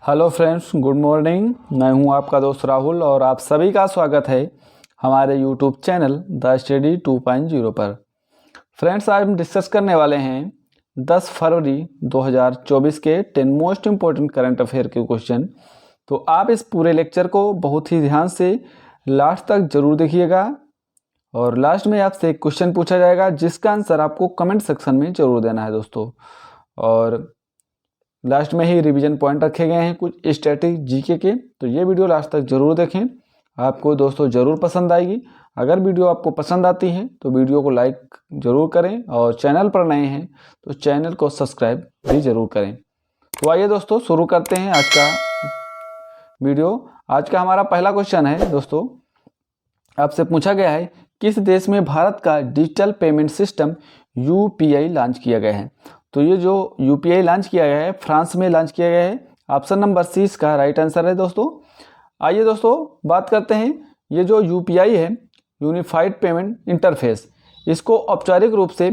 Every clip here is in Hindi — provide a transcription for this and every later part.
Hello friends, good morning. मैं हूं आपका दोस्त राहुल और आप सभी का स्वागत है हमारे यूट्यूब चैनल द स्टडी 2.0 पर। फ्रेंड्स, आज हम डिस्कस करने वाले हैं 10 फरवरी 2024 के 10 मोस्ट इम्पोर्टेंट करंट अफेयर के क्वेश्चन। तो आप इस पूरे लेक्चर को बहुत ही ध्यान से लास्ट तक जरूर देखिएगा और लास्ट में आपसे एक क्वेश्चन पूछा जाएगा जिसका आंसर आपको कमेंट सेक्शन में जरूर देना है दोस्तों। और लास्ट में ही रिवीजन पॉइंट रखे गए हैं कुछ स्टैटिक जीके के, तो ये वीडियो लास्ट तक जरूर देखें, आपको दोस्तों ज़रूर पसंद आएगी। अगर वीडियो आपको पसंद आती है तो वीडियो को लाइक ज़रूर करें और चैनल पर नए हैं तो चैनल को सब्सक्राइब भी ज़रूर करें। तो आइए दोस्तों शुरू करते हैं आज का वीडियो। आज का हमारा पहला क्वेश्चन है दोस्तों, आपसे पूछा गया है किस देश में भारत का digital payment system UPI launch किया गया है। तो ये जो यूपीआई लॉन्च किया गया है फ्रांस में लॉन्च किया गया है। ऑप्शन नंबर सी इसका राइट आंसर है दोस्तों। आइए दोस्तों बात करते हैं, ये जो यूपीआई है यूनिफाइड पेमेंट इंटरफेस, इसको औपचारिक रूप से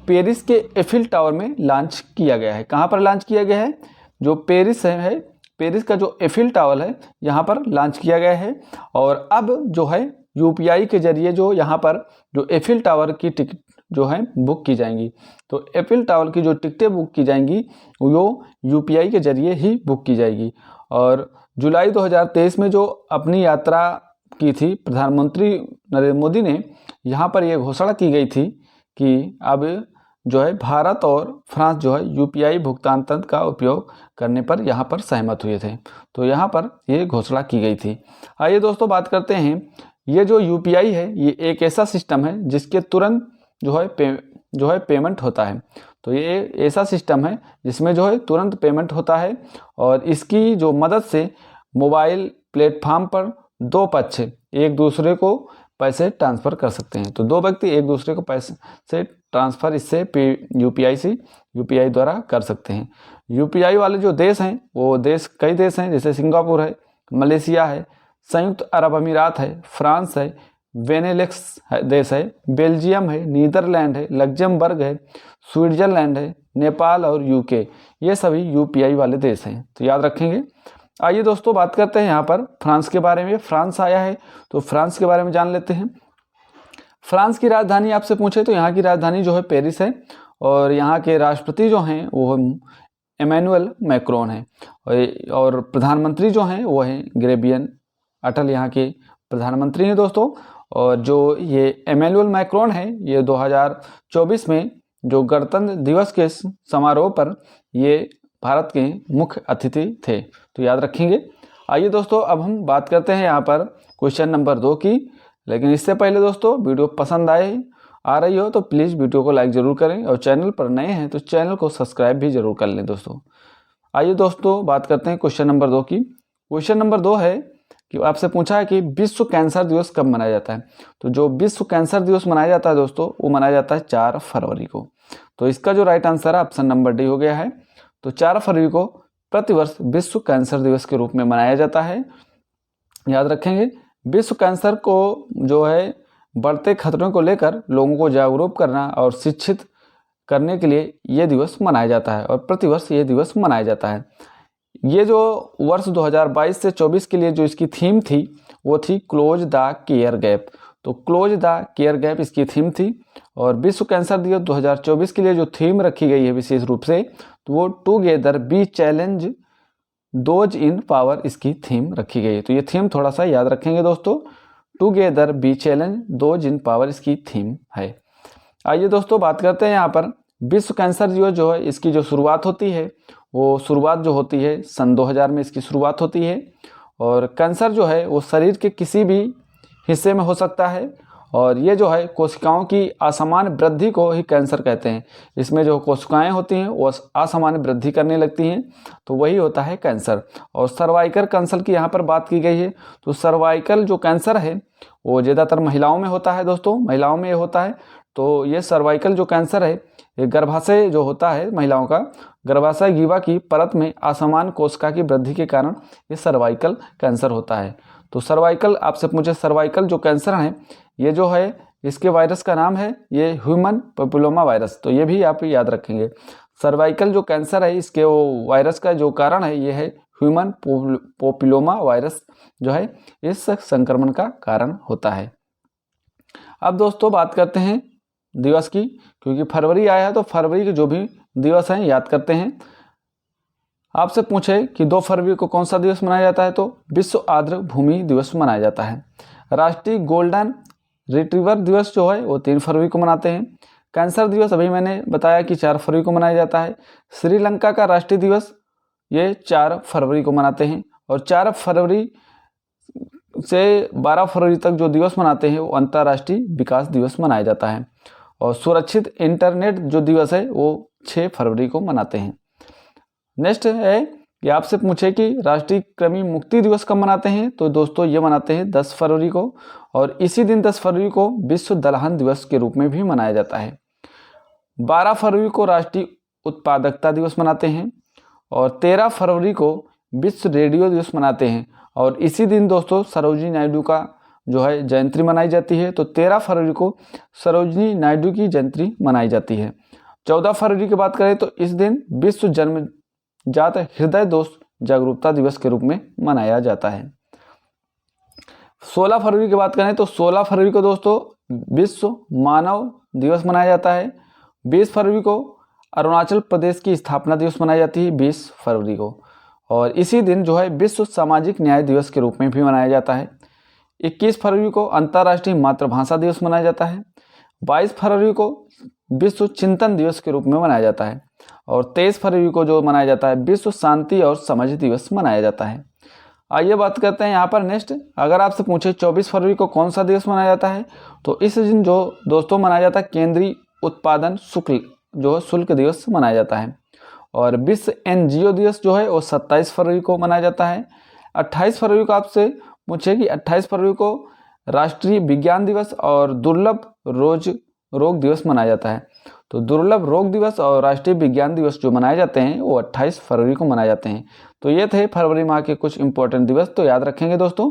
पेरिस के एफिल टावर में लॉन्च किया गया है। कहाँ पर लॉन्च किया गया है? जो पेरिस है पेरिस का जो एफिल टावर है यहाँ पर लॉन्च किया गया है। और अब जो है यूपीआई के जरिए जो यहाँ पर जो एफिल टावर की टिकट जो है बुक की जाएंगी, तो एफिल टावर की जो टिकटें बुक की जाएंगी वो यूपीआई के जरिए ही बुक की जाएगी। और जुलाई 2023 में जो अपनी यात्रा की थी प्रधानमंत्री नरेंद्र मोदी ने, यहाँ पर यह घोषणा की गई थी कि अब जो है भारत और फ्रांस जो है यूपीआई भुगतान तंत्र का उपयोग करने पर यहाँ पर सहमत हुए थे। तो यहाँ पर ये घोषणा की गई थी। आइए दोस्तों बात करते हैं, ये जो यूपीआई है ये एक ऐसा सिस्टम है जिसके तुरंत जो है पेमेंट होता है। तो ये ऐसा सिस्टम है जिसमें जो है तुरंत पेमेंट होता है और इसकी जो मदद से मोबाइल प्लेटफॉर्म पर दो पक्ष एक दूसरे को पैसे ट्रांसफ़र कर सकते हैं। तो दो व्यक्ति एक दूसरे को पैसे से ट्रांसफ़र इससे यूपीआई द्वारा कर सकते हैं। यूपीआई वाले जो देश हैं वो देश कई देश हैं, जैसे सिंगापुर है, मलेशिया है, संयुक्त अरब अमीरात है, फ्रांस है, वेनेलेक्स देश है, बेल्जियम है, नीदरलैंड है, लग्जमबर्ग है, स्विट्जरलैंड है, नेपाल और यूके, ये सभी यूपीआई वाले देश हैं, तो याद रखेंगे। आइए दोस्तों बात करते हैं यहाँ पर फ्रांस के बारे में। फ्रांस आया है तो फ्रांस के बारे में जान लेते हैं। फ्रांस की राजधानी आपसे पूछे तो यहाँ की राजधानी जो है पेरिस है और यहाँ के राष्ट्रपति जो हैं वो इमैनुअल मैक्रोन है और प्रधानमंत्री जो हैं वो हैं ग्रेबियन अटल, यहाँ के प्रधानमंत्री हैं दोस्तों। और जो ये इमैनुअल मैक्रोन है ये 2024 में जो गणतंत्र दिवस के समारोह पर ये भारत के मुख्य अतिथि थे, तो याद रखेंगे। आइए दोस्तों अब हम बात करते हैं यहाँ पर क्वेश्चन नंबर 2 की, लेकिन इससे पहले दोस्तों वीडियो पसंद आ रही हो तो प्लीज़ वीडियो को लाइक ज़रूर करें और चैनल पर नए हैं तो चैनल को सब्सक्राइब भी ज़रूर कर लें दोस्तों। आइए दोस्तों बात करते हैं क्वेश्चन नंबर 2 की। क्वेश्चन नंबर 2 है कि आपसे पूछा है कि विश्व कैंसर दिवस कब मनाया जाता है। तो जो विश्व कैंसर दिवस मनाया जाता है दोस्तों वो मनाया जाता है 4 फरवरी को। तो इसका जो राइट आंसर है ऑप्शन नंबर डी हो गया है। तो 4 फरवरी को प्रतिवर्ष विश्व कैंसर दिवस के रूप में मनाया जाता है, याद रखेंगे। विश्व कैंसर को जो है बढ़ते खतरों को लेकर लोगों को जागरूक करना और शिक्षित करने के लिए ये दिवस मनाया जाता है और प्रतिवर्ष ये दिवस मनाया जाता है। ये जो वर्ष 2022 से 24 के लिए जो इसकी थीम थी वो थी क्लोज द केयर गैप। तो क्लोज द केयर गैप इसकी थीम थी और विश्व कैंसर दिवस 2024 के लिए जो थीम रखी गई है विशेष रूप से तो वो together be challenge those in power इसकी थीम रखी गई है। तो ये थीम थोड़ा सा याद रखेंगे दोस्तों, together be challenge those in power इसकी थीम है। आइए दोस्तों बात करते हैं यहाँ पर विश्व कैंसर दिवस जो है इसकी जो शुरुआत होती है वो शुरुआत जो होती है सन 2000 में इसकी शुरुआत होती है। और कैंसर जो है वो शरीर के किसी भी हिस्से में हो सकता है और ये जो है कोशिकाओं की असामान्य वृद्धि को ही कैंसर कहते हैं। इसमें जो कोशिकाएं होती हैं वो असामान्य वृद्धि करने लगती हैं तो वही होता है कैंसर। और सर्वाइकल कैंसर की यहाँ पर बात की गई है, तो सर्वाइकल जो कैंसर है वो ज़्यादातर महिलाओं में होता है दोस्तों, महिलाओं में ये होता है। तो ये सर्वाइकल जो कैंसर है ये गर्भाशय जो होता है महिलाओं का, गर्भाशय ग्रीवा की परत में असमान कोशिका की वृद्धि के कारण ये सर्वाइकल कैंसर होता है। तो सर्वाइकल आपसे पूछे सर्वाइकल जो कैंसर है ये जो है इसके वायरस का नाम है ये ह्यूमन पैपिलोमा वायरस, तो ये भी आप याद रखेंगे। सर्वाइकल जो कैंसर है इसके वो वायरस का जो कारण है ये है ह्यूमन पोपिलोमा वायरस जो है इस संक्रमण का कारण होता है। अब दोस्तों बात करते हैं दिवस की, क्योंकि फरवरी आया है तो फरवरी के जो भी दिवस हैं याद करते हैं। आपसे पूछे कि 2 फरवरी को कौन सा दिवस मनाया जाता है, तो विश्व आर्द्र भूमि दिवस मनाया जाता है। राष्ट्रीय गोल्डन रिट्रीवर दिवस जो है वो 3 फरवरी को मनाते हैं। कैंसर दिवस अभी मैंने बताया कि 4 फरवरी को मनाया जाता है। श्रीलंका का राष्ट्रीय दिवस ये 4 फरवरी को मनाते हैं। और 4 फरवरी से 12 फरवरी तक जो दिवस मनाते हैं वो अंतर्राष्ट्रीय विकास दिवस मनाया जाता है। और सुरक्षित इंटरनेट जो दिवस है वो 6 फरवरी को मनाते हैं। नेक्स्ट है कि आपसे पूछे कि राष्ट्रीय कृमि मुक्ति दिवस कब मनाते हैं, तो दोस्तों ये मनाते हैं 10 फरवरी को। और इसी दिन 10 फरवरी को विश्व दलहन दिवस के रूप में भी मनाया जाता है। 12 फरवरी को राष्ट्रीय उत्पादकता दिवस मनाते हैं। और 13 फरवरी को विश्व रेडियो दिवस मनाते हैं। और इसी दिन दोस्तों सरोजिनी नायडू का जो है जयंती मनाई जाती है। तो 13 फरवरी को सरोजिनी नायडू की जयंती मनाई जाती है। 14 फरवरी की बात करें तो इस दिन विश्व जन्मजात हृदय दोष जागरूकता दिवस के रूप में मनाया जाता है। 16 फरवरी की बात करें तो 16 फरवरी को दोस्तों विश्व मानव दिवस मनाया जाता है। 20 फरवरी को अरुणाचल प्रदेश की स्थापना दिवस मनाई जाती है 20 फरवरी को। और इसी दिन जो है विश्व सामाजिक न्याय दिवस के रूप में भी मनाया जाता है। 21 फरवरी को अंतर्राष्ट्रीय मातृभाषा दिवस मनाया जाता है। 22 फरवरी को विश्व चिंतन दिवस के रूप में मनाया जाता है। और 23 फरवरी को जो मनाया जाता है विश्व शांति और समझ दिवस मनाया जाता है। आइए बात करते हैं यहाँ पर नेक्स्ट, अगर आपसे पूछे 24 फरवरी को कौन सा दिवस मनाया जाता है, तो इस दिन जो दोस्तों मनाया जाता है केंद्रीय उत्पादन शुल्क दिवस मनाया जाता है। और विश्व एनजीओ दिवस जो है वो 27 फरवरी को मनाया जाता है। 28 फरवरी को आपसे पूछे कि 28 फरवरी को राष्ट्रीय विज्ञान दिवस और दुर्लभ रोग दिवस मनाया जाता है। तो दुर्लभ रोग दिवस और राष्ट्रीय विज्ञान दिवस जो मनाए जाते हैं वो 28 फरवरी को मनाए जाते हैं। तो ये थे फरवरी माह के कुछ इंपॉर्टेंट दिवस, तो याद रखेंगे दोस्तों।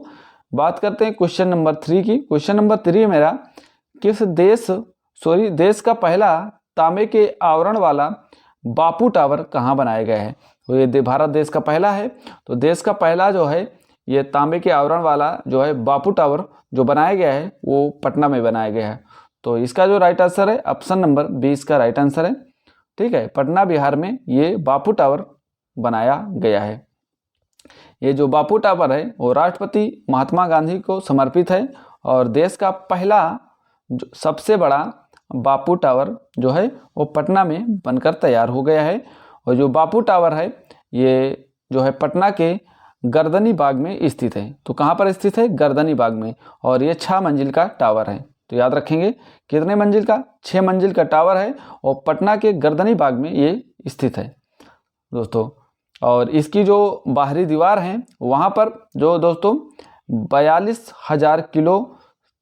बात करते हैं क्वेश्चन नंबर 3 की। क्वेश्चन नंबर 3 मेरा, किस देश का पहला तांबे के आवरण वाला बापू टावर कहाँ बनाया गया है? तो ये भारत देश का पहला है। तो देश का पहला जो है ये तांबे के आवरण वाला जो है बापू टावर जो बनाया गया है वो पटना में बनाया गया है। तो इसका जो राइट आंसर है ऑप्शन नंबर 20 का राइट आंसर है। ठीक है, पटना बिहार में ये बापू टावर बनाया गया है। ये जो बापू टावर है वो राष्ट्रपति महात्मा गांधी को समर्पित है। और देश का पहला सबसे बड़ा बापू टावर जो है वो पटना में बनकर तैयार हो गया है। और जो बापू टावर है ये जो है पटना के गर्दनी बाग में स्थित है। तो कहाँ पर स्थित है? गर्दनी बाग में। और ये 6 मंजिल का टावर है। तो याद रखेंगे कितने मंजिल का? 6 मंजिल का टावर है और पटना के गर्दनी बाग में ये स्थित है दोस्तों। और इसकी जो बाहरी दीवार है वहाँ पर जो दोस्तों 42,000 किलो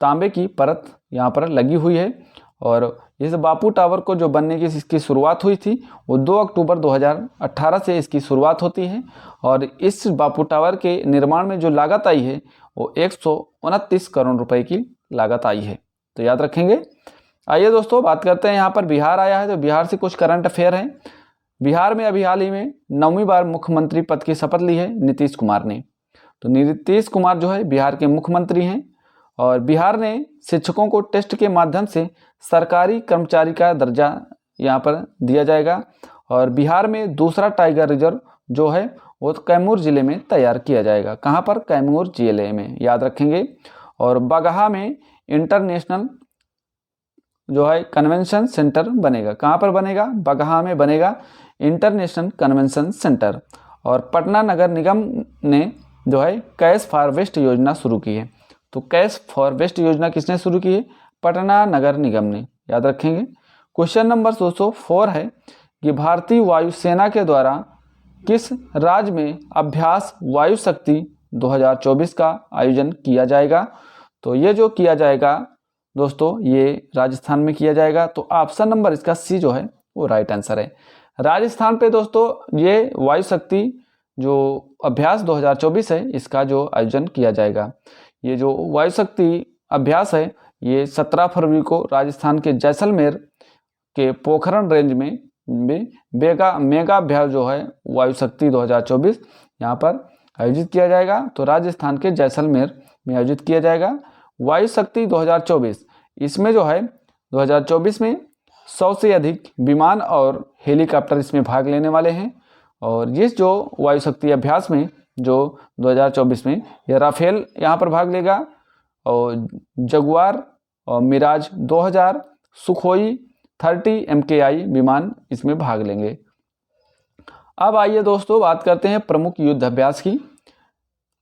तांबे की परत यहाँ पर लगी हुई है। और इस बापू टावर को जो बनने की इसकी शुरुआत हुई थी वो 2 अक्टूबर 2018 से इसकी शुरुआत होती है। और इस बापू टावर के निर्माण में जो लागत आई है वो 129 करोड़ रुपए की लागत आई है। तो याद रखेंगे। आइए दोस्तों बात करते हैं, यहाँ पर बिहार आया है तो बिहार से कुछ करंट अफेयर हैं। बिहार में अभी हाल ही में 9वीं बार मुख्यमंत्री पद की शपथ ली है नीतीश कुमार ने। तो नीतीश कुमार जो है बिहार के मुख्यमंत्री हैं। और बिहार ने शिक्षकों को टेस्ट के माध्यम से सरकारी कर्मचारी का दर्जा यहाँ पर दिया जाएगा। और बिहार में दूसरा टाइगर रिजर्व जो है वो कैमूर जिले में तैयार किया जाएगा। कहाँ पर? कैमूर जिले में, याद रखेंगे। और बगहा में इंटरनेशनल जो है कन्वेंशन सेंटर बनेगा। कहाँ पर बनेगा? बगहा में बनेगा इंटरनेशनल कन्वेंशन सेंटर। और पटना नगर निगम ने जो है कैश फॉर वेस्ट योजना शुरू की है। तो कैश फॉर वेस्ट योजना किसने शुरू की है? पटना नगर निगम ने, याद रखेंगे। क्वेश्चन नंबर 204 है कि भारतीय वायुसेना के द्वारा किस राज्य में अभ्यास वायु शक्ति 2024 का आयोजन किया जाएगा? तो ये जो किया जाएगा दोस्तों ये राजस्थान में किया जाएगा। तो ऑप्शन नंबर इसका सी जो है वो राइट आंसर है। राजस्थान पे दोस्तों ये वायु शक्ति जो अभ्यास 2024 है इसका जो आयोजन किया जाएगा। ये जो वायु शक्ति अभ्यास है ये 17 फरवरी को राजस्थान के जैसलमेर के पोखरण रेंज में मेगा अभ्यास जो है वायु शक्ति 2024 यहाँ पर आयोजित किया जाएगा। तो राजस्थान के जैसलमेर में आयोजित किया जाएगा वायु शक्ति 2024। इसमें जो है 2024 में 100 से अधिक विमान और हेलीकॉप्टर इसमें भाग लेने वाले हैं। और ये जो वायु शक्ति अभ्यास में जो 2024 में ये राफेल यहाँ पर भाग लेगा और जगुआर और मिराज 2000 सुखोई 30 MKI विमान इसमें भाग लेंगे। अब आइए दोस्तों बात करते हैं प्रमुख युद्ध अभ्यास की।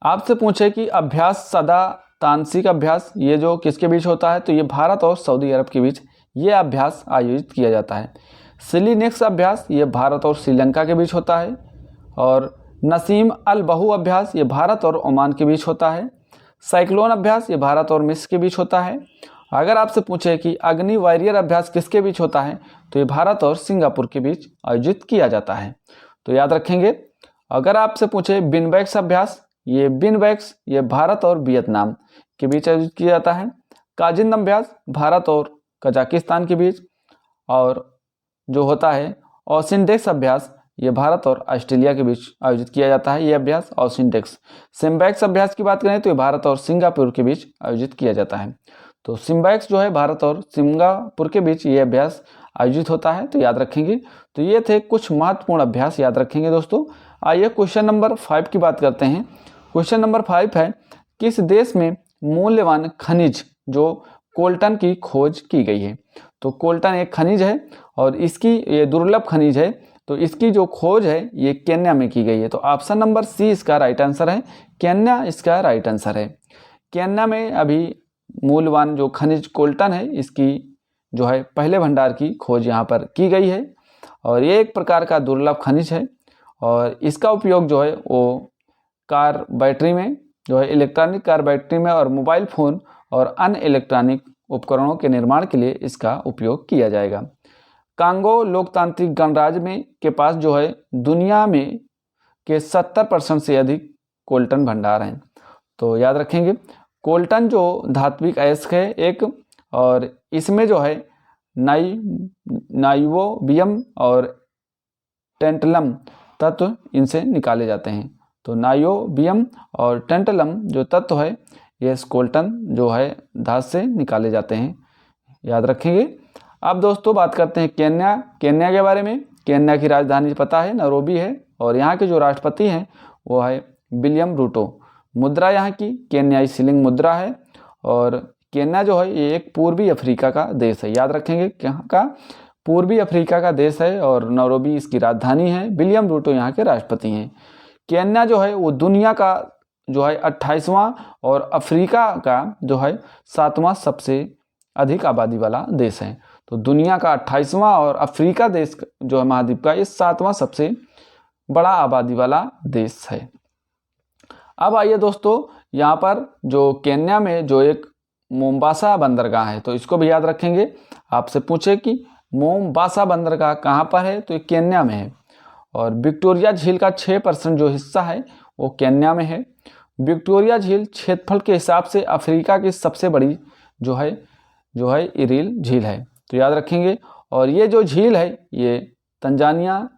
आपसे पूछे कि अभ्यास सदा तानसिक अभ्यास ये जो किसके बीच होता है, तो ये भारत और सऊदी अरब के बीच ये अभ्यास आयोजित किया जाता है। सिलीनेक्स अभ्यास ये भारत और श्रीलंका के बीच होता है। और नसीम अल बहु अभ्यास ये भारत और ओमान के बीच होता है। साइक्लोन अभ्यास ये भारत और मिस्र के बीच होता है। अगर आपसे पूछे कि अग्नि वॉरियर अभ्यास किसके बीच होता है, तो ये भारत और सिंगापुर के बीच आयोजित किया जाता है। तो याद रखेंगे। अगर आपसे पूछे बिनबैक्स अभ्यास, ये बिनबैक्स ये भारत और वियतनाम के बीच आयोजित किया जाता है। काजिंद अभ्यास भारत और कजाकिस्तान के बीच। और जो होता है ओसिनडेक्स अभ्यास ये भारत और ऑस्ट्रेलिया के बीच आयोजित किया जाता है। ये अभ्यास ओसिनडेक्स। सिम्बैक्स अभ्यास की बात करें तो ये भारत और सिंगापुर के बीच आयोजित किया जाता है। तो सिम्बैक्स जो है भारत और सिंगापुर के बीच ये अभ्यास आयोजित होता है। तो याद रखेंगे। तो ये थे कुछ महत्वपूर्ण अभ्यास, याद रखेंगे दोस्तों। आइए क्वेश्चन नंबर 5 की बात करते हैं। क्वेश्चन नंबर 5 है, किस देश में मूल्यवान खनिज जो कोल्टन की खोज की गई है? तो कोल्टन एक खनिज है और इसकी ये दुर्लभ खनिज है। तो इसकी जो खोज है ये केन्या में की गई है। तो ऑप्शन नंबर सी इसका राइट आंसर है। केन्या इसका राइट आंसर है। केन्या में अभी मूल्यवान जो खनिज कोल्टन है इसकी जो है पहले भंडार की खोज यहाँ पर की गई है। और ये एक प्रकार का दुर्लभ खनिज है और इसका उपयोग जो है वो कार बैटरी में जो है इलेक्ट्रॉनिक कार बैटरी में और मोबाइल फ़ोन और अन्य इलेक्ट्रॉनिक उपकरणों के निर्माण के लिए इसका उपयोग किया जाएगा। कांगो लोकतांत्रिक गणराज्य में के पास जो है दुनिया में के 70% से अधिक कोल्टन भंडार हैं। तो याद रखेंगे। कोल्टन जो धात्विक अयस्क है एक, और इसमें जो है नाइवोबियम और टेंटलम तत्व इनसे निकाले जाते हैं। तो नाइवोबियम और टेंटलम जो तत्व है ये कोल्टन जो है धातु से निकाले जाते हैं, याद रखेंगे। अब दोस्तों बात करते हैं केन्या के बारे में। केन्या की राजधानी पता है नैरोबी है और यहाँ के जो राष्ट्रपति हैं वो है विलियम रूटो। मुद्रा यहाँ की केन्याई शिलिंग मुद्रा है। और केन्या जो है ये एक पूर्वी अफ्रीका का देश है, याद रखेंगे। यहाँ का पूर्वी अफ्रीका का देश है और नैरोबी इसकी राजधानी है। विलियम रूटो यहाँ के राष्ट्रपति हैं। केन्या जो है वो दुनिया का जो है 28वां और अफ्रीका का जो है 7वां सबसे अधिक आबादी वाला देश है। तो दुनिया का 28वां और अफ्रीका देश जो है महाद्वीप का ये 7वां सबसे बड़ा आबादी वाला देश है। अब आइए दोस्तों यहाँ पर जो केन्या में जो एक मोम्बासा बंदरगाह है तो इसको भी याद रखेंगे। आपसे पूछे कि मोम्बासा बंदरगाह कहाँ पर है, तो ये केन्या में है। और विक्टोरिया झील का 6% जो हिस्सा है वो केन्या में है। विक्टोरिया झील क्षेत्रफल के हिसाब से अफ्रीका की सबसे बड़ी जो है इरील झील है, तो याद रखेंगे। और ये जो झील है ये तंजानिया,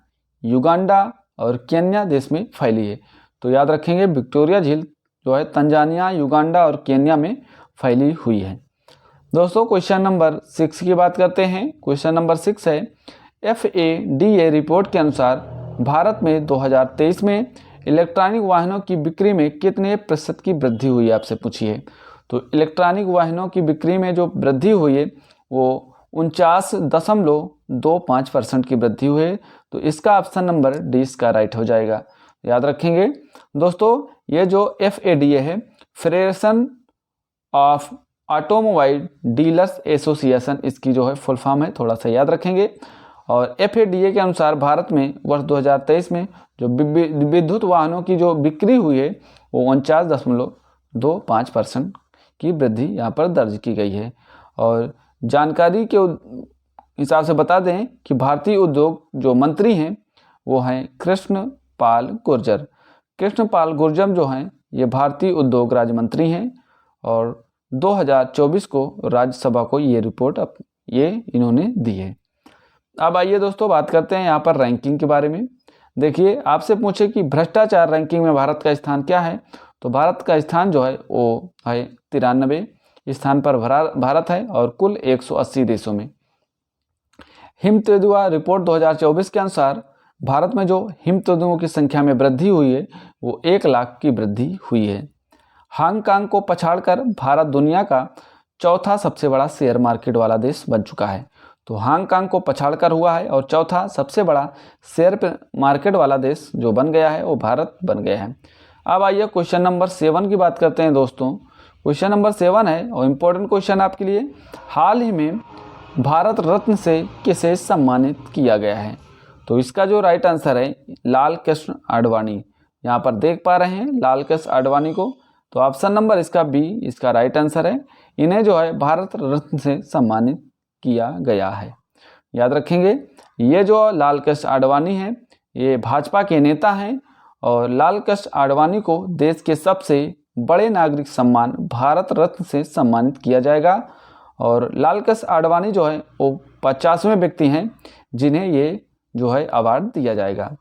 युगांडा और केन्या देश में फैली है। तो याद रखेंगे विक्टोरिया झील जो है तंजानिया, युगांडा और केन्या में फैली हुई है। दोस्तों क्वेश्चन नंबर 6 की बात करते हैं। क्वेश्चन नंबर 6 है, FADA रिपोर्ट के अनुसार भारत में 2023 में इलेक्ट्रॉनिक वाहनों की बिक्री में कितने प्रतिशत की वृद्धि हुई है, आपसे पूछिए। तो इलेक्ट्रॉनिक वाहनों की बिक्री में जो वृद्धि हुई है वो 49.25% की वृद्धि हुई है। तो इसका ऑप्शन नंबर डी इसका राइट हो जाएगा, याद रखेंगे। दोस्तों ये जो FADA है federation of automobile dealers association, इसकी जो है फुल फॉर्म है, थोड़ा सा याद रखेंगे। और FADA के अनुसार भारत में वर्ष 2023 में जो विद्युत वाहनों की जो बिक्री हुई है वो 49.25% की वृद्धि यहाँ पर दर्ज की गई है। और जानकारी के हिसाब से बता दें कि भारतीय उद्योग जो मंत्री हैं वो हैं कृष्णपाल गुर्जर। कृष्णपाल गुर्जर जो हैं ये भारतीय उद्योग राज्य मंत्री हैं और 2024 को राज्यसभा को ये रिपोर्ट इन्होंने दी है। अब आइए दोस्तों बात करते हैं यहाँ पर रैंकिंग के बारे में। देखिए, आपसे पूछे कि भ्रष्टाचार रैंकिंग में भारत का स्थान क्या है, तो भारत का स्थान जो है वो है 93 स्थान पर भारत है और कुल 180 देशों में। हिम तेंदुआ रिपोर्ट 2024 के अनुसार भारत में जो हिम तेंदुओं की संख्या में वृद्धि हुई है वो 1 लाख की वृद्धि हुई है। हांगकांग को पछाड़कर भारत दुनिया का चौथा सबसे बड़ा शेयर मार्केट वाला देश बन चुका है। तो हांगकांग को पछाड़कर हुआ है और चौथा सबसे बड़ा शेयर मार्केट वाला देश जो बन गया है वो भारत बन गया है। अब आइए क्वेश्चन नंबर 7 की बात करते हैं दोस्तों। क्वेश्चन नंबर 7 है और इम्पोर्टेंट क्वेश्चन आपके लिए, हाल ही में भारत रत्न से किसे सम्मानित किया गया है? तो इसका जो राइट आंसर है लाल कृष्ण आडवाणी। यहाँ पर देख पा रहे हैं लाल कृष्ण आडवाणी को, तो ऑप्शन नंबर इसका बी इसका राइट आंसर है। इन्हें जो है भारत रत्न से सम्मानित किया गया है। याद रखेंगे, ये जो लाल कृष्ण आडवाणी हैं ये भाजपा के नेता हैं और लाल कृष्ण आडवाणी को देश के सबसे बड़े नागरिक सम्मान भारत रत्न से सम्मानित किया जाएगा। और लाल कृष्ण आडवाणी जो है वो 50वें व्यक्ति हैं जिन्हें ये जो है अवार्ड दिया जाएगा।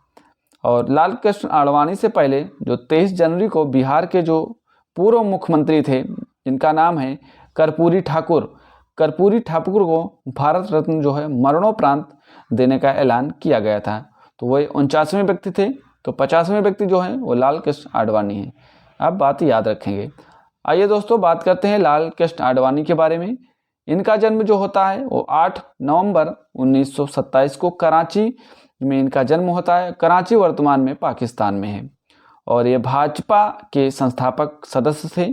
और लाल कृष्ण आडवाणी से पहले जो 23 जनवरी को बिहार के जो पूर्व मुख्यमंत्री थे जिनका नाम है कर्पूरी ठाकुर, कर्पूरी ठाकुर को भारत रत्न जो है मरणोपरांत देने का ऐलान किया गया था। तो वह 49वें व्यक्ति थे, तो 50वें व्यक्ति जो हैं वो लाल कृष्ण आडवाणी हैं। आप बात याद रखेंगे। आइए दोस्तों बात करते हैं लाल कृष्ण आडवाणी के बारे में। इनका जन्म जो होता है वो 8 नवंबर 1927 को कराची में इनका जन्म होता है। कराची वर्तमान में पाकिस्तान में है और ये भाजपा के संस्थापक सदस्य थे।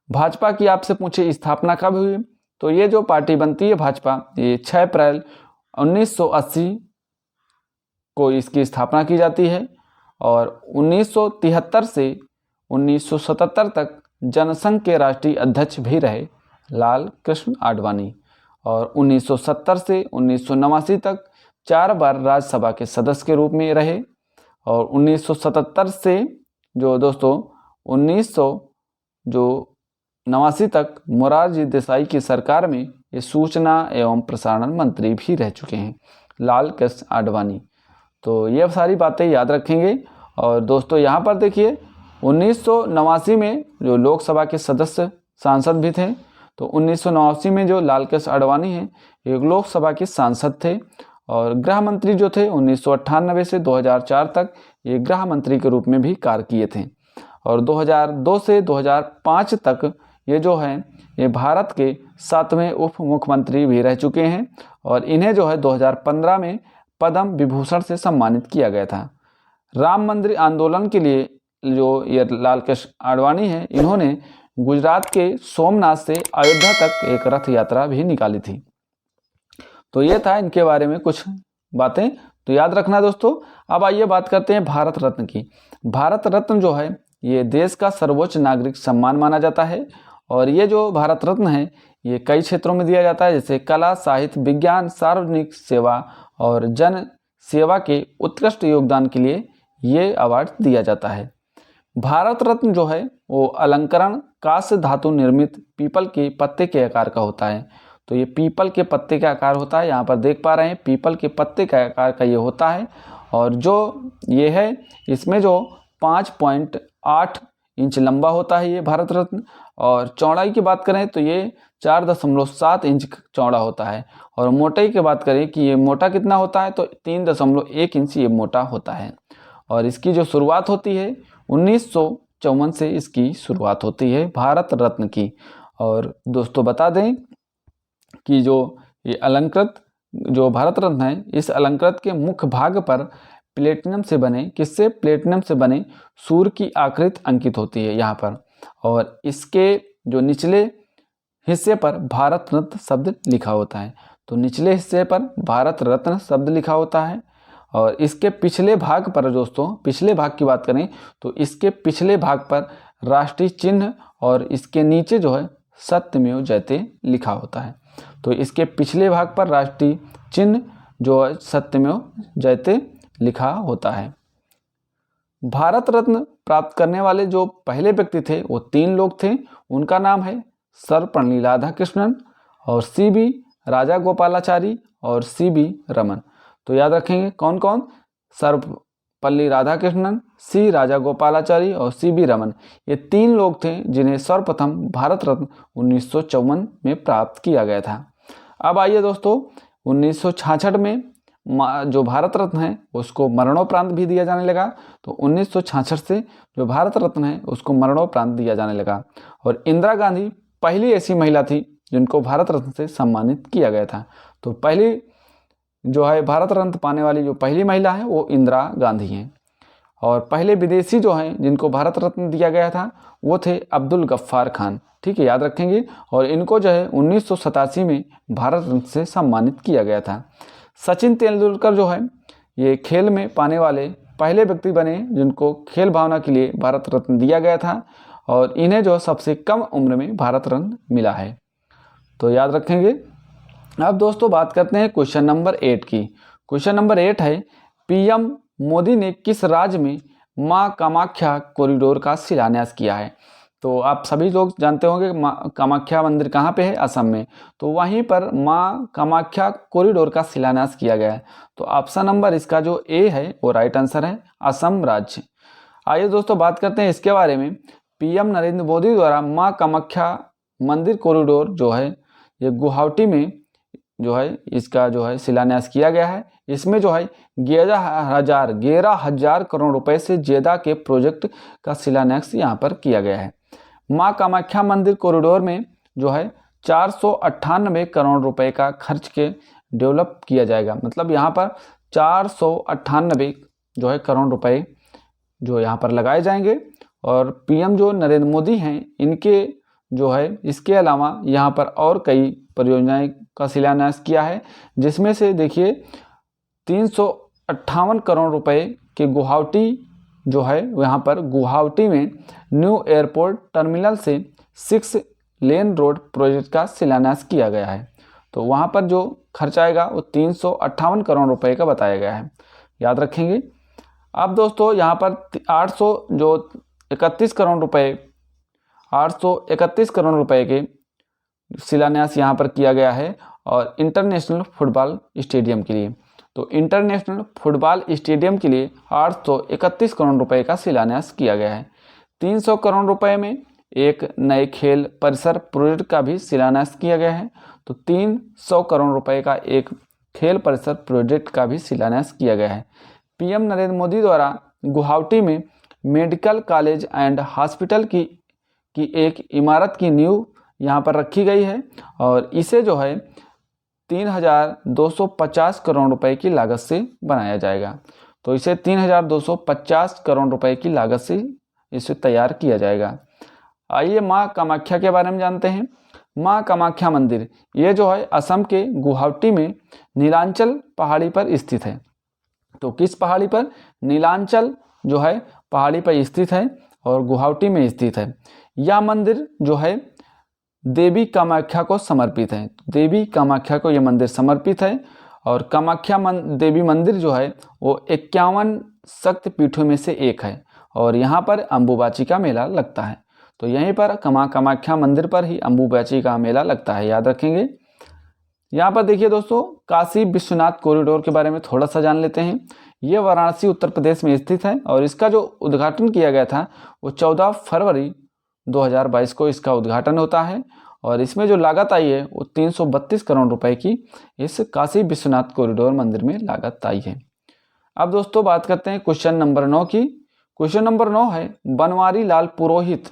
भाजपा की आपसे पूछे स्थापना कब हुई, तो ये जो पार्टी बनती है भाजपा, ये 6 अप्रैल 1980 को इसकी स्थापना की जाती है और 1973 से 1977 तक जनसंघ के राष्ट्रीय अध्यक्ष भी रहे लाल कृष्ण आडवाणी। और 1970 से 1989 तक 4 बार राज्यसभा के सदस्य के रूप में रहे। और 1977 से जो दोस्तों 1989 तक मोरारजी देसाई की सरकार में ये सूचना एवं प्रसारण मंत्री भी रह चुके हैं लाल कृष्ण आडवाणी। तो ये सारी बातें याद रखेंगे। और दोस्तों यहाँ पर देखिए 1989 में जो लोकसभा के सदस्य सांसद भी थे, तो 1989 में जो लाल कृष्ण आडवाणी हैं एक लोकसभा के सांसद थे और गृह मंत्री जो थे 1998 से 2004 तक ये गृह मंत्री के रूप में भी कार्य किए थे। और 2002 से 2005 तक ये जो है ये भारत के 7वें उप मुख्यमंत्री भी रह चुके हैं और इन्हें जो है 2015 में पद्म विभूषण से सम्मानित किया गया था। राम मंदिर आंदोलन के लिए जो ये लाल कृष्ण आडवाणी हैं इन्होंने गुजरात के सोमनाथ से अयोध्या तक एक रथ यात्रा भी निकाली थी। तो ये था इनके बारे में कुछ बातें, तो याद रखना दोस्तों। अब आइए बात करते हैं भारत रत्न की। भारत रत्न जो है ये देश का सर्वोच्च नागरिक सम्मान माना जाता है और ये जो भारत रत्न है ये कई क्षेत्रों में दिया जाता है, जैसे कला, साहित्य, विज्ञान, सार्वजनिक सेवा और जन सेवा के उत्कृष्ट योगदान के लिए ये अवार्ड दिया जाता है। भारत रत्न जो है वो अलंकरण कांस्य धातु निर्मित पीपल के पत्ते के आकार का होता है। तो ये पीपल के पत्ते का आकार होता है, यहाँ पर देख पा रहे हैं पीपल के पत्ते का आकार का ये होता है। और जो ये है इसमें जो 5.8 इंच लंबा होता है ये भारत रत्न। और चौड़ाई की बात करें तो ये 4.7 इंच चौड़ा होता है। और मोटाई की बात करें कि ये मोटा कितना होता है तो 3.1 इंच ये मोटा होता है। और इसकी जो शुरुआत होती है 1954 से इसकी शुरुआत होती है भारत रत्न की। और दोस्तों बता दें कि जो ये अलंकृत जो भारत रत्न है इस अलंकृत के मुख्य भाग पर प्लेटिनम से बने प्लेटिनम से बने सूर्य की आकृति अंकित होती है यहाँ पर। और इसके जो निचले हिस्से पर भारत रत्न शब्द लिखा होता है। तो निचले हिस्से पर भारत रत्न शब्द लिखा होता है। और इसके पिछले भाग पर दोस्तों पिछले भाग की बात करें तो इसके पिछले भाग पर राष्ट्रीय चिन्ह और इसके नीचे जो है सत्यमेव जयते लिखा होता है। तो इसके पिछले भाग पर राष्ट्रीय चिन्ह जो है सत्यमेव जयते लिखा होता है। भारत रत्न प्राप्त करने वाले जो पहले व्यक्ति थे वो 3 लोग थे। उनका नाम है सर्वपल्ली राधाकृष्णन और CB राजा गोपालाचारी और CB रमन। तो याद रखेंगे कौन कौन, सर्वपल्ली राधाकृष्णन, C राजा गोपालाचारी और CB रमन। ये 3 लोग थे जिन्हें सर्वप्रथम भारत रत्न 1954 में प्राप्त किया गया था। अब आइए दोस्तों, 1966 में जो भारत रत्न है उसको मरणोपरांत भी दिया जाने लगा। तो 1966 से जो भारत रत्न है उसको मरणोपरांत दिया जाने लगा। और इंदिरा गांधी पहली ऐसी महिला थी जिनको भारत रत्न से सम्मानित किया गया था। तो पहली जो है भारत रत्न पाने वाली जो पहली महिला है वो इंदिरा गांधी हैं। और पहले विदेशी जो हैं जिनको भारत रत्न दिया गया था वो थे अब्दुल गफ्फार खान। ठीक है, याद रखेंगे। और इनको जो है 1987 में भारत रत्न से सम्मानित किया गया था। सचिन तेंदुलकर जो है ये खेल में पाने वाले पहले व्यक्ति बने जिनको खेल भावना के लिए भारत रत्न दिया गया था। और इन्हें जो सबसे कम उम्र में भारत रत्न मिला है। तो याद रखेंगे। अब दोस्तों बात करते हैं क्वेश्चन नंबर 8 की। क्वेश्चन नंबर 8 है, PM मोदी ने किस राज्य में मां कामाख्या कॉरिडोर का शिलान्यास किया है। तो आप सभी लोग जानते होंगे मां कामाख्या मंदिर कहाँ पे है, असम में। तो वहीं पर मां कामाख्या कॉरिडोर का शिलान्यास किया गया है। तो ऑप्शन नंबर इसका जो ए है वो राइट आंसर है, असम राज्य। आइए दोस्तों बात करते हैं इसके बारे में। PM नरेंद्र मोदी द्वारा मां कामाख्या मंदिर कॉरिडोर जो है ये गुवाहाटी में जो है इसका जो है शिलान्यास किया गया है। इसमें जो है 11,000 करोड़ रुपए से ज़्यादा के प्रोजेक्ट का शिलान्यास यहाँ पर किया गया है। मां कामाख्या मंदिर कॉरिडोर में जो है 498 करोड़ रुपए का खर्च के डेवलप किया जाएगा। मतलब यहाँ पर 498 जो है करोड़ रुपए जो यहाँ पर लगाए जाएंगे। और PM जो नरेंद्र मोदी हैं इनके जो है इसके अलावा यहाँ पर और कई परियोजनाएं का शिलान्यास किया है, जिसमें से देखिए 358 करोड़ रुपए के गुवाहाटी जो है यहाँ पर गुवाहाटी में न्यू एयरपोर्ट टर्मिनल से 6 लेन रोड प्रोजेक्ट का शिलान्यास किया गया है। तो वहाँ पर जो खर्च आएगा वो 358 करोड़ रुपए का बताया गया है, याद रखेंगे। अब दोस्तों यहाँ पर 831 करोड़ रुपए के शिलान्यास यहाँ पर किया गया है और इंटरनेशनल फुटबॉल स्टेडियम के लिए। तो इंटरनेशनल फुटबॉल स्टेडियम के लिए 831 करोड़ रुपए का शिलान्यास किया गया है। 300 करोड़ रुपए में एक नए खेल परिसर प्रोजेक्ट का भी शिलान्यास किया गया है। तो 300 करोड़ रुपए का एक खेल परिसर प्रोजेक्ट का भी शिलान्यास किया गया है। PM नरेंद्र मोदी द्वारा गुवाहाटी में मेडिकल कॉलेज एंड हॉस्पिटल की एक इमारत की नींव यहाँ पर रखी गई है और इसे जो है 3,250 करोड़ रुपए की लागत से बनाया जाएगा। तो इसे 3,250 करोड़ रुपए की लागत से इसे तैयार किया जाएगा। आइए मां कामाख्या के बारे में जानते हैं। मां कामाख्या मंदिर ये जो है असम के गुवाहाटी में नीलांचल पहाड़ी पर स्थित है। तो किस पहाड़ी पर, नीलांचल जो है पहाड़ी पर स्थित है और गुवाहाटी में स्थित है। यह मंदिर जो है देवी कामाख्या को समर्पित है। देवी कामाख्या को यह मंदिर समर्पित है और कामाख्या देवी मंदिर जो है वो 51 शक्तिपीठों में से एक है और यहाँ पर अम्बुबाची का मेला लगता है। तो यहीं पर कामाख्या मंदिर पर ही अम्बुबाची का मेला लगता है, याद रखेंगे। यहाँ पर देखिए दोस्तों, काशी विश्वनाथ कॉरिडोर के बारे में थोड़ा सा जान लेते हैं। ये वाराणसी उत्तर प्रदेश में स्थित है और इसका जो उद्घाटन किया गया था वो 14 फरवरी 2022 को इसका उद्घाटन होता है और इसमें जो लागत आई है वो 332 करोड़ रुपए की इस काशी विश्वनाथ कॉरिडोर मंदिर में लागत आई है। अब दोस्तों बात करते हैं क्वेश्चन नंबर 9 की। क्वेश्चन नंबर 9 है, बनवारी लाल पुरोहित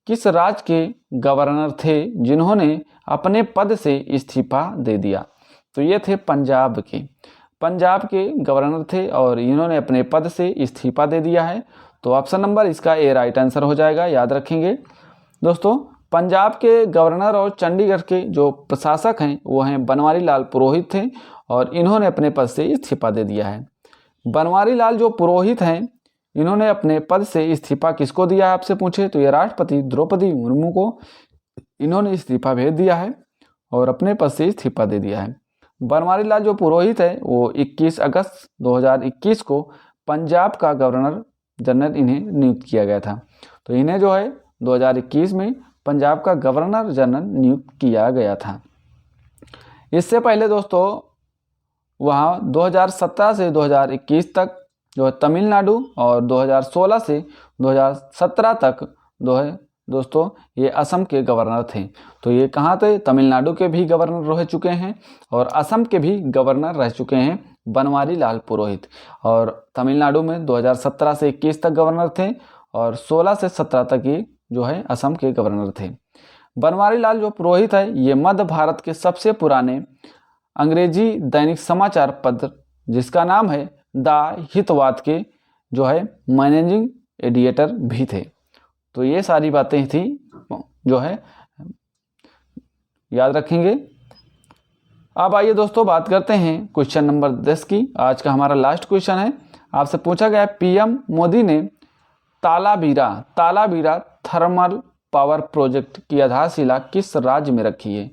किस राज्य के गवर्नर थे जिन्होंने अपने पद से इस्तीफा दे दिया। तो ये थे पंजाब के गवर्नर थे और इन्होंने अपने पद से इस्तीफा दे दिया है। तो ऑप्शन नंबर इसका ए राइट आंसर हो जाएगा, याद रखेंगे। दोस्तों पंजाब के गवर्नर और चंडीगढ़ के जो प्रशासक हैं वो हैं बनवारी लाल पुरोहित थे और इन्होंने अपने पद से इस्तीफा दे दिया है। बनवारी लाल जो पुरोहित हैं इन्होंने अपने पद से इस्तीफा किसको दिया है आपसे पूछे तो ये राष्ट्रपति द्रौपदी मुर्मू को इन्होंने इस्तीफा भेज दिया है और अपने पद से इस्तीफा दे दिया है। बनवारी लाल जो पुरोहित है वो 21 अगस्त 2021 को पंजाब का गवर्नर जनरल इन्हें नियुक्त किया गया था। तो इन्हें जो है 2021 में पंजाब का गवर्नर जनरल नियुक्त किया गया था। इससे पहले दोस्तों वहाँ 2017 से 2021 तक जो है तमिलनाडु और 2016 से 2017 तक दोस्तों ये असम के गवर्नर थे। तो ये कहाँ थे? तमिलनाडु के भी गवर्नर रह चुके हैं और असम के भी गवर्नर रह चुके हैं बनवारी लाल पुरोहित। और तमिलनाडु में 2017 से 21 तक गवर्नर थे और 16 से 17 तक ये जो है असम के गवर्नर थे। बनवारी लाल जो पुरोहित है ये मध्य भारत के सबसे पुराने अंग्रेजी दैनिक समाचार पत्र जिसका नाम है द हितवाद के जो है मैनेजिंग एडिटर भी थे। तो ये सारी बातें थी जो है याद रखेंगे। अब आइए दोस्तों बात करते हैं क्वेश्चन नंबर 10 की। आज का हमारा लास्ट क्वेश्चन है। आपसे पूछा गया पीएम मोदी ने तालाबीरा थर्मल पावर प्रोजेक्ट की आधारशिला किस राज्य में रखी है?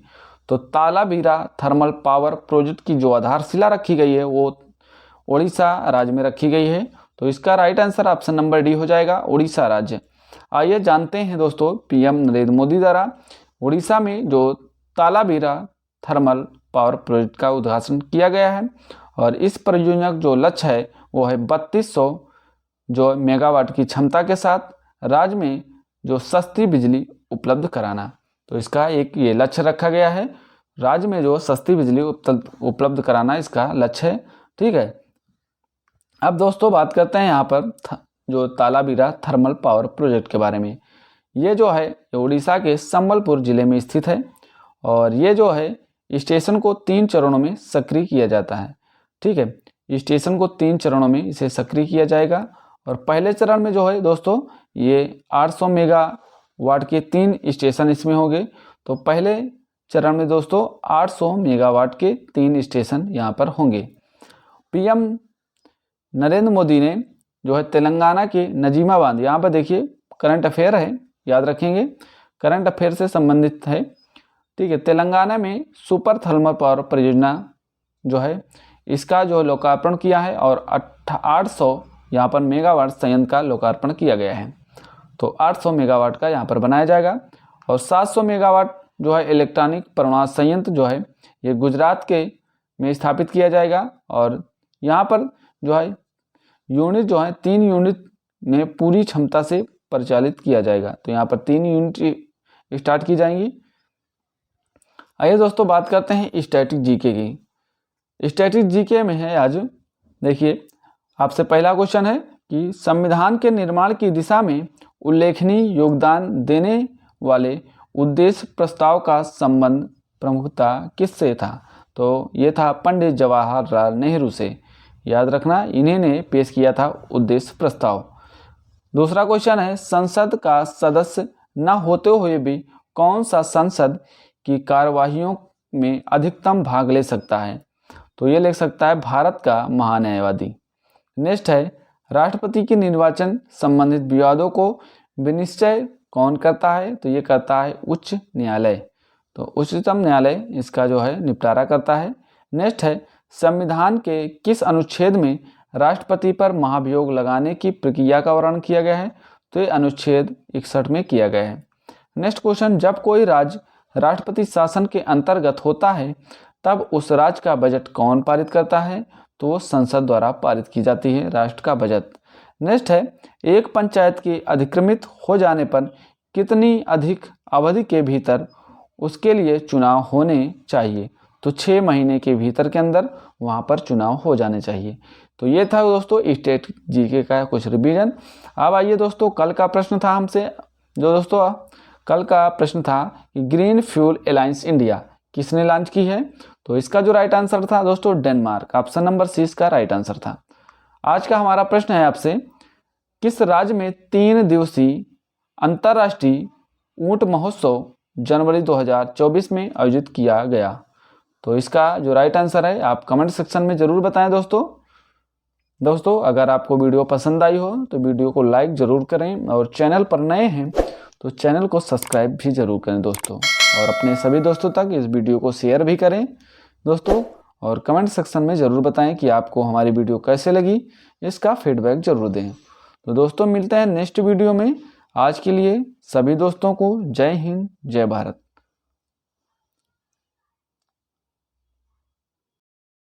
तो तालाबीरा थर्मल पावर प्रोजेक्ट की जो आधारशिला रखी गई है वो उड़ीसा राज्य में रखी गई है। तो इसका right answer option number D हो जाएगा, उड़ीसा राज्य। आइए जानते हैं दोस्तों पीएम नरेंद्र मोदी द्वारा उड़ीसा में जो तालाबीरा थर्मल पावर प्रोजेक्ट का उद्घाटन किया गया है और इस परियोजना का जो लक्ष्य है वो है 3200 जो मेगावाट की क्षमता के साथ राज्य में जो सस्ती बिजली उपलब्ध कराना। तो इसका एक ये लक्ष्य रखा गया है, राज्य में जो सस्ती बिजली उपलब्ध कराना इसका लक्ष्य है। ठीक है, अब दोस्तों बात करते हैं यहाँ पर जो तालाबीरा थर्मल पावर प्रोजेक्ट के बारे में। ये जो है उड़ीसा के संबलपुर जिले में स्थित है और ये जो है स्टेशन को 3 चरणों में सक्रिय किया जाता है। ठीक है, स्टेशन को 3 चरणों में इसे सक्रिय किया जाएगा और पहले चरण में जो है दोस्तों ये 800 मेगावाट के 3 स्टेशन इसमें होंगे। तो पहले चरण में दोस्तों 800 मेगावाट के 3 स्टेशन यहाँ पर होंगे। पीएम नरेंद्र मोदी ने जो है तेलंगाना के नजीमाबाद, यहाँ पर देखिए करंट अफेयर है, याद रखेंगे करंट अफेयर से संबंधित है। ठीक है, तेलंगाना में सुपर थर्मल पावर परियोजना जो है इसका जो लोकार्पण किया है और 800 यहाँ पर मेगावाट संयंत्र का लोकार्पण किया गया है। तो 800 मेगावाट का यहाँ पर बनाया जाएगा और 700 मेगावाट जो है इलेक्ट्रॉनिक परमाणु संयंत्र जो है ये गुजरात के में स्थापित किया जाएगा और यहाँ पर जो है यूनिट जो है 3 यूनिट ने पूरी क्षमता से परिचालित किया जाएगा। तो यहाँ पर 3 यूनिट स्टार्ट की जाएंगी। आइए दोस्तों बात करते हैं स्टैटिक जीके की। स्टैटिक जीके में है आज देखिए आपसे पहला क्वेश्चन है कि संविधान के निर्माण की दिशा में उल्लेखनीय योगदान देने वाले उद्देश्य प्रस्ताव का संबंध प्रमुखता किससे था? तो ये था पंडित जवाहरलाल नेहरू से। याद रखना इन्हीं ने पेश किया था उद्देश्य प्रस्ताव। दूसरा क्वेश्चन है संसद का सदस्य न होते हुए भी कौन सा संसद की कार्यवाहियों में अधिकतम भाग ले सकता है? तो ये ले सकता है भारत का महान्यायवादी। नेक्स्ट है राष्ट्रपति के निर्वाचन संबंधित विवादों को विनिश्चय कौन करता है? तो ये करता है उच्च न्यायालय। तो उच्चतम न्यायालय इसका जो है निपटारा करता है। नेक्स्ट है संविधान के किस अनुच्छेद में राष्ट्रपति पर महाभियोग लगाने की प्रक्रिया का वर्णन किया गया है? तो ये अनुच्छेद 61 में किया गया है। नेक्स्ट क्वेश्चन जब कोई राज्य राष्ट्रपति शासन के अंतर्गत होता है तब उस राज्य का बजट कौन पारित करता है? तो वो संसद द्वारा पारित की जाती है राष्ट्र का बजट। नेक्स्ट है एक पंचायत के अधिक्रमित हो जाने पर कितनी अधिक अवधि के भीतर उसके लिए चुनाव होने चाहिए? तो 6 महीने के भीतर के अंदर वहाँ पर चुनाव हो जाने चाहिए। तो ये था दोस्तों स्टेट जीके का कुछ रिवीजन। अब आइए दोस्तों कल का प्रश्न था हमसे, जो दोस्तों कल का प्रश्न था कि ग्रीन फ्यूल अलायंस इंडिया किसने लॉन्च की है? तो इसका जो राइट आंसर था दोस्तों डेनमार्क, ऑप्शन नंबर सी इसका राइट आंसर था। आज का हमारा प्रश्न है आपसे किस राज्य में 3 दिवसीय अंतर्राष्ट्रीय ऊंट महोत्सव जनवरी 2024 में आयोजित किया गया? तो इसका जो राइट आंसर है आप कमेंट सेक्शन में ज़रूर बताएं दोस्तों अगर आपको वीडियो पसंद आई हो तो वीडियो को लाइक ज़रूर करें और चैनल पर नए हैं तो चैनल को सब्सक्राइब भी ज़रूर करें दोस्तों, और अपने सभी दोस्तों तक इस वीडियो को शेयर भी करें दोस्तों, और कमेंट सेक्शन में ज़रूर बताएं कि आपको हमारी वीडियो कैसे लगी, इसका फीडबैक ज़रूर दें। तो दोस्तों मिलते हैं नेक्स्ट वीडियो में। आज के लिए सभी दोस्तों को जय हिंद जय भारत।